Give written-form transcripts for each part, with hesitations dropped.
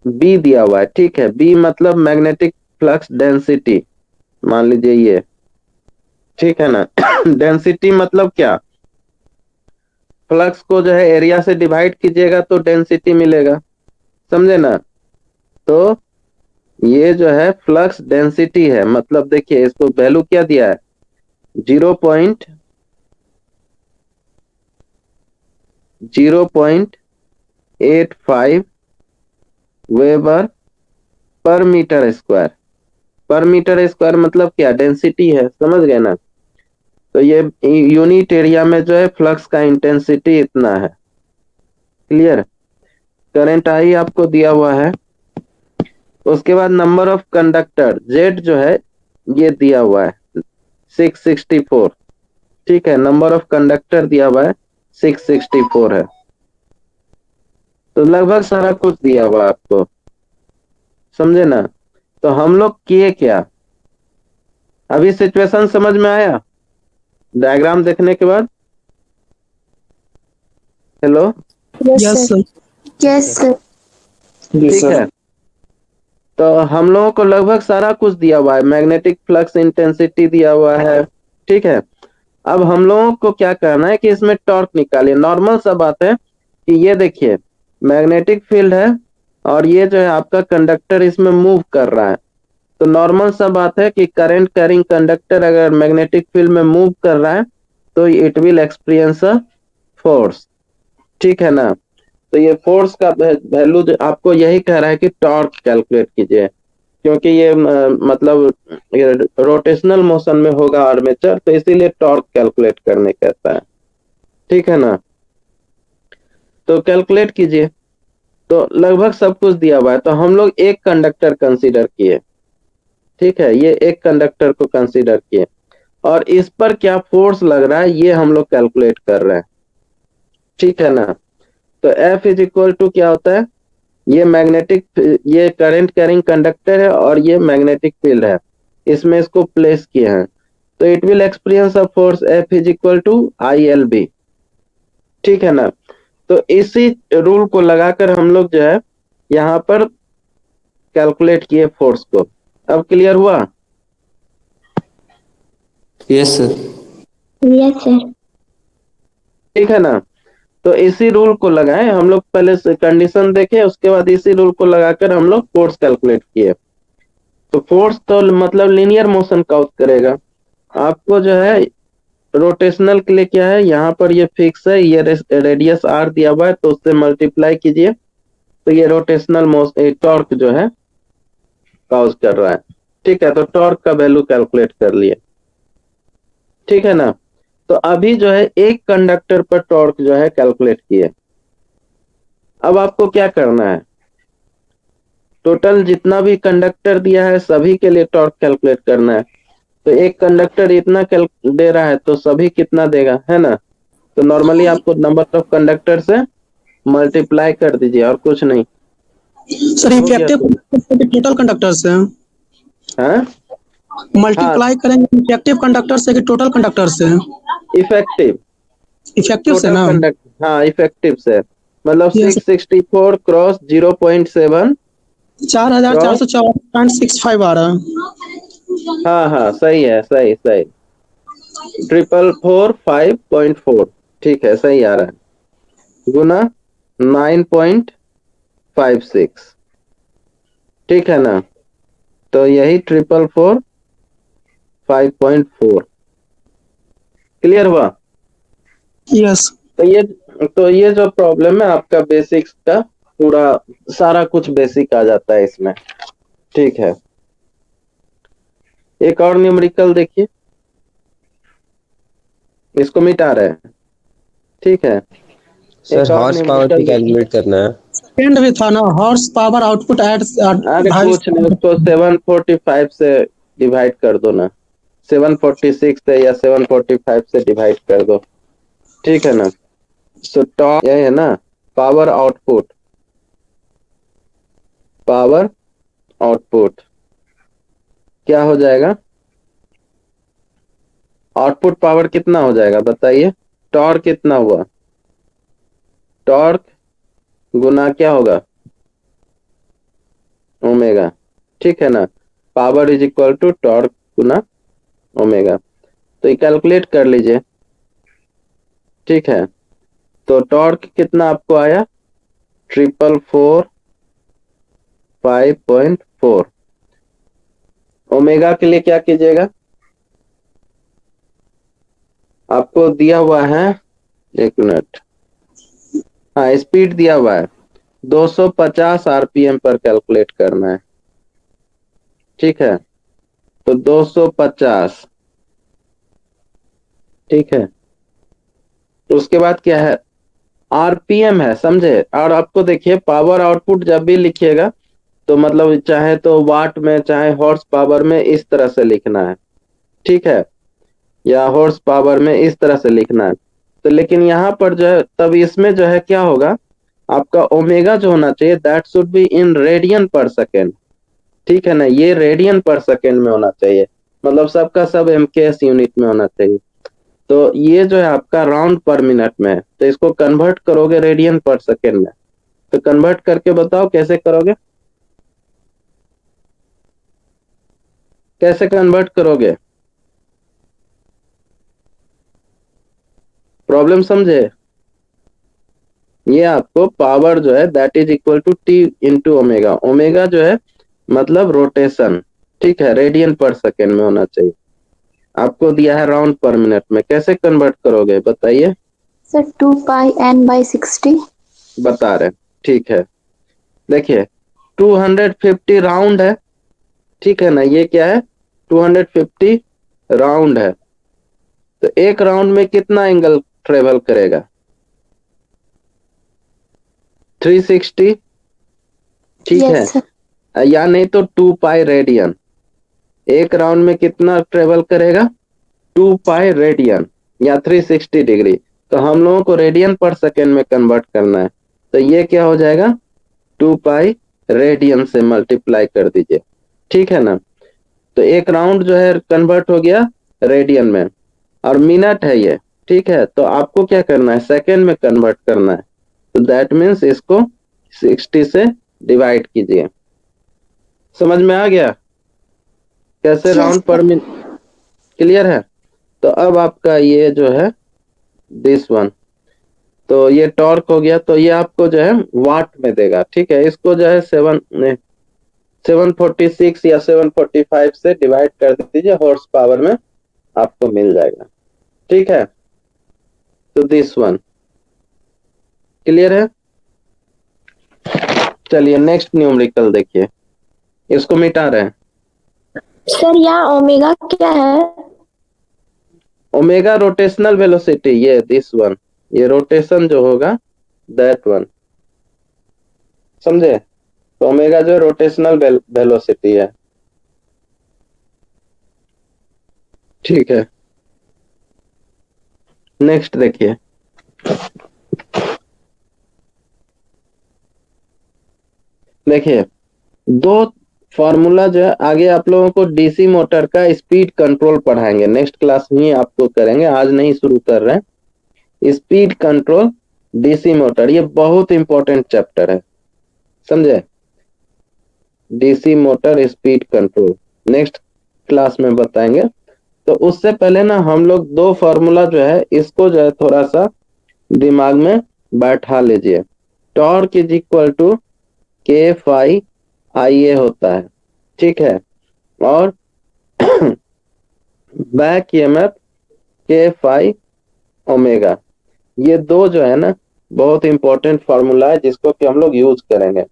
B दिया हुआ है, ठीक है। बी मतलब मैग्नेटिक फ्लक्स डेंसिटी, मान लीजिए ये, ठीक है ना। डेंसिटी मतलब क्या, फ्लक्स को जो है एरिया से डिवाइड कीजिएगा तो डेंसिटी मिलेगा, समझे ना। तो ये जो है फ्लक्स डेंसिटी है, मतलब देखिए इसको वैल्यू क्या दिया है, 0.85 वेबर पर मीटर स्क्वायर। पर मीटर स्क्वायर मतलब क्या, डेंसिटी है, समझ गए ना। तो ये यूनिट एरिया में जो है फ्लक्स का इंटेंसिटी इतना है, क्लियर। करंट आई आपको दिया हुआ है। उसके बाद नंबर ऑफ कंडक्टर जेड जो है ये दिया हुआ है 664, ठीक है। नंबर ऑफ कंडक्टर दिया हुआ है 664 है। तो लगभग सारा कुछ दिया हुआ है आपको, समझे ना। तो हम लोग किए क्या, अभी सिचुएशन समझ में आया डायग्राम देखने के बाद। Hello. Yes yes sir. Sir. Yes sir. जी ठीक सर। है। तो हम लोगों को लगभग सारा कुछ दिया हुआ है, मैग्नेटिक फ्लक्स इंटेंसिटी दिया हुआ है, ठीक है। अब हम लोगों को क्या करना है कि इसमें टॉर्क निकालिए। नॉर्मल सा बात है कि ये देखिए मैग्नेटिक फील्ड है और ये जो है आपका कंडक्टर इसमें मूव कर रहा है। तो नॉर्मल सा बात है कि करंट कैरिंग कंडक्टर अगर मैग्नेटिक फील्ड में मूव कर रहा है तो it will experience a force, ठीक है ना। तो ये फोर्स का वैल्यू आपको यही कह रहा है कि टॉर्क कैलकुलेट कीजिए, क्योंकि ये मतलब ये रोटेशनल मोशन में होगा आर्मेचर, तो इसीलिए टॉर्क कैलकुलेट करने कहता है, ठीक है ना। तो कैलकुलेट कीजिए। तो लगभग सब कुछ दिया हुआ है, तो हम लोग एक कंडक्टर कंसीडर किए, ठीक है। ये एक कंडक्टर को कंसीडर किए और इस पर क्या फोर्स लग रहा है ये हम लोग कैलकुलेट कर रहे हैं, ठीक है ना। तो F इज इक्वल टू क्या होता है, ये मैग्नेटिक, ये करंट कैरिंग कंडक्टर है और ये मैग्नेटिक फील्ड है, इसमें इसको प्लेस किए हैं। तो it will experience a force F is equal to ILB, ठीक है ना। तो इसी रूल को लगाकर हम लोग जो है यहाँ पर कैलकुलेट किए फोर्स को। अब क्लियर हुआ। Yes sir. Yes sir. ठीक है ना। तो इसी रूल को लगाए हम लोग, पहले से कंडीशन देखे उसके बाद इसी रूल को लगाकर हम लोग फोर्स कैलकुलेट किए। तो फोर्स तो मतलब लीनियर मोशन काउंट करेगा आपको जो है। रोटेशनल के लिए क्या है, यहाँ पर ये फिक्स है, ये रेडियस आर दिया हुआ है तो उससे मल्टीप्लाई कीजिए, तो ये रोटेशनल मोशन टॉर्क जो है काउज कर रहा है, ठीक है। तो टॉर्क का वैल्यू कैलकुलेट कर लिए, ठीक है ना। तो अभी जो है एक कंडक्टर पर टॉर्क जो है कैलकुलेट किए। अब आपको क्या करना है, टोटल जितना भी कंडक्टर दिया है सभी के लिए टॉर्क कैलकुलेट करना है। तो एक कंडक्टर इतना दे रहा है तो सभी कितना देगा, है ना। तो नॉर्मली आपको नंबर ऑफ कंडक्टर से मल्टीप्लाई कर दीजिए और कुछ नहीं। सर हो गया इफेक्टिव तो टोटल कंडक्टर से हाँ। हाँ, मल्टीप्लाई करेंगे इफेक्टिव कंडक्टर से कि टोटल कंडक्टर से? इफेक्टिव, इफेक्टिव से टोटल ना? कंडक्ट, हाँ इफेक्टिव से, मतलब यस। 664 क्रॉस 0.7 क्रॉस, 4424.65 आ रहा है। हाँ हाँ सही है, सही सही, 444 5.4, ठीक है सही आ रहा है, गुना 9.56, ठीक है ना। तो यही 444 5.4, क्लियर हुआ। यस। तो ये जो प्रॉब्लम है आपका बेसिक्स का पूरा सारा कुछ बेसिक आ जाता है इसमें, ठीक है। एक और न्यूमेरिकल देखिए, इसको मिटा रहे हैं, ठीक है। सर एक और हॉर्स पावर भी न्यूमेरिकल देखिए। कैलकुलेट करना है। सेकंड भी था ना, हॉर्स पावर आउटपुट एट अरे ढाई। कुछ नहीं, उसको 745 से डिवाइड कर दो ना, 746 से या 745 से डिवाइड कर दो, ठीक है ना। सो टॉप ये है ना, पावर आउटपुट, पावर आउटपुट क्या हो जाएगा, आउटपुट पावर कितना हो जाएगा बताइए। टॉर्क कितना हुआ, टॉर्क गुना क्या होगा, ओमेगा, ठीक है ना। Power is equal to torque गुना ओमेगा। तो ये कैलकुलेट कर लीजिए, ठीक है। तो टॉर्क कितना आपको आया, 444.5. ओमेगा के लिए क्या कीजिएगा, आपको दिया हुआ है, एक मिनट, हाँ स्पीड दिया हुआ है 250 आरपीएम पर कैलकुलेट करना है, ठीक है। तो 250, ठीक है। तो उसके बाद क्या है, आरपीएम है, समझे। और आपको देखिए पावर आउटपुट जब भी लिखिएगा तो मतलब चाहे तो वाट में चाहे हॉर्स पावर में इस तरह से लिखना है, ठीक है, या हॉर्स पावर में इस तरह से लिखना है। तो लेकिन यहाँ पर जो है तब इसमें जो है क्या होगा, आपका ओमेगा जो होना चाहिए that should be in radian पर सेकेंड, ठीक है ना। ये रेडियन पर सेकेंड में होना चाहिए, मतलब सबका सब एमकेएस यूनिट में होना चाहिए। तो ये जो है आपका राउंड पर मिनट में है, तो इसको कन्वर्ट करोगे रेडियन पर सेकेंड में। तो कन्वर्ट करके बताओ कैसे करोगे, कैसे कन्वर्ट करोगे, प्रॉब्लम समझे। ये आपको पावर जो है that is equal to T into omega, omega जो है मतलब रोटेशन, ठीक है, रेडियन पर सेकेंड में होना चाहिए। आपको दिया है राउंड पर मिनट में, कैसे कन्वर्ट करोगे बताइए। Sir 2πn/60। बता रहे, ठीक है। देखिए 250 राउंड है, ठीक है ना, ये क्या है 250 राउंड है। तो एक राउंड में कितना एंगल ट्रेवल करेगा, 360, ठीक यस है। सर। या नहीं तो 2 पाई रेडियन, एक राउंड में कितना ट्रेवल करेगा, 2 पाई रेडियन या 360 डिग्री। तो हम लोगों को रेडियन पर सेकेंड में कन्वर्ट करना है, तो ये क्या हो जाएगा, 2 पाई रेडियन से मल्टीप्लाई कर दीजिए, ठीक है ना। तो एक राउंड जो है कन्वर्ट हो गया रेडियन में, और मिनट है ये, ठीक है। तो आपको क्या करना है, सेकेंड में कन्वर्ट करना है। तो दैट मीन्स इसको 60 से डिवाइड कीजिए। समझ में आ गया कैसे यस राउंड पर सर। मिनट, क्लियर है। तो अब आपका ये जो है दिस वन, तो ये टॉर्क हो गया, तो ये आपको जो है वाट में देगा, ठीक है। इसको जो है 746 या 745 से डिवाइड कर दीजिए, हॉर्स पावर में आपको मिल जाएगा, ठीक है। तो दिस वन क्लियर है। चलिए नेक्स्ट न्यूमेरिकल देखिए, इसको मिटा रहे हैं। सर यहाँ ओमेगा क्या है? ओमेगा रोटेशनल वेलोसिटी, ये दिस वन, ये रोटेशन जो होगा दैट वन, समझे। तो ओमेगा जो रोटेशनल वेलोसिटी है, ठीक है। नेक्स्ट देखिए, देखिए दो फॉर्मूला जो है आगे आप लोगों को डीसी मोटर का स्पीड कंट्रोल पढ़ाएंगे, नेक्स्ट क्लास में ही आपको करेंगे, आज नहीं शुरू कर रहे हैं। स्पीड कंट्रोल डीसी मोटर, ये बहुत इंपॉर्टेंट चैप्टर है, समझे। DC motor speed control next class में बताएंगे। तो उससे पहले ना हम लोग दो फॉर्मूला जो है इसको जो है थोड़ा सा दिमाग में बैठा लीजिए। टॉर्क इज इक्वल टू के फाई आई ए होता है, ठीक है। और बैक ईएमएफ के फाई ओमेगा, ये दो जो है ना बहुत इंपॉर्टेंट फॉर्मूला है जिसको कि हम लोग यूज करेंगे।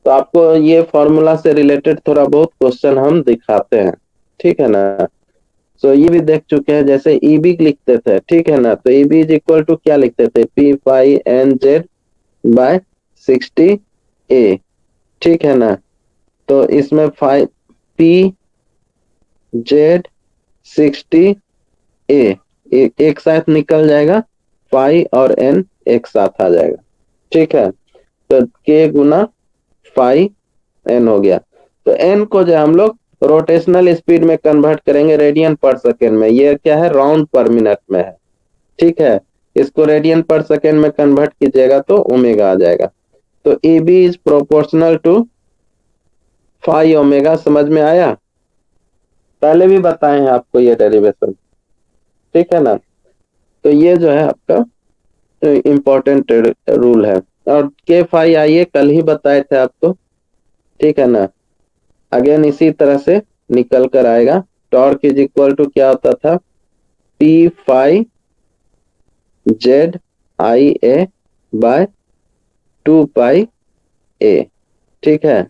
तो आपको ये फॉर्मूला से रिलेटेड थोड़ा बहुत क्वेश्चन हम दिखाते हैं, ठीक है ना। सो ये भी देख चुके हैं, जैसे ईबी लिखते थे, ठीक है ना। तो ईबी इज इक्वल टू क्या लिखते थे, P phi N Z by 60 A, ठीक है ना। तो इसमें फाइव पी जेड 60 ए एक साथ निकल जाएगा, फाई और एन एक साथ आ जाएगा, ठीक है। तो के गुना फाई एन हो गया। तो एन को जो हम लोग रोटेशनल स्पीड में कन्वर्ट करेंगे रेडियन पर सेकेंड में, ये क्या है राउंड पर मिनट में है, ठीक है। इसको रेडियन पर सेकेंड में कन्वर्ट कीजिएगा तो ओमेगा आ जाएगा। तो A B is proportional to phi omega, समझ में आया? पहले भी बताए हैं आपको ये डेरिवेशन, ठीक है ना? तो ये जो है आपका इम्पोर्टेंट रूल है। और के फाई आइए कल ही बताए थे आपको, ठीक है ना? अगेन इसी तरह से निकल कर आएगा। टॉर्क इज इक्वल टू क्या होता था, P phi Z I A by 2 pi A, ठीक है?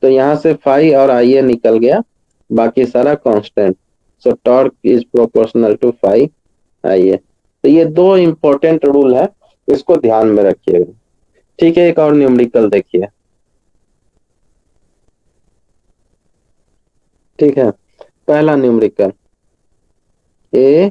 तो यहाँ से फाई और आई ए निकल गया, बाकी सारा constant. So torque is proportional to phi I A. तो ये दो इंपॉर्टेंट रूल है, इसको ध्यान में रखिएगा, ठीक है? एक और न्यूमेरिकल देखिए, ठीक है? पहला न्यूमेरिकल, ए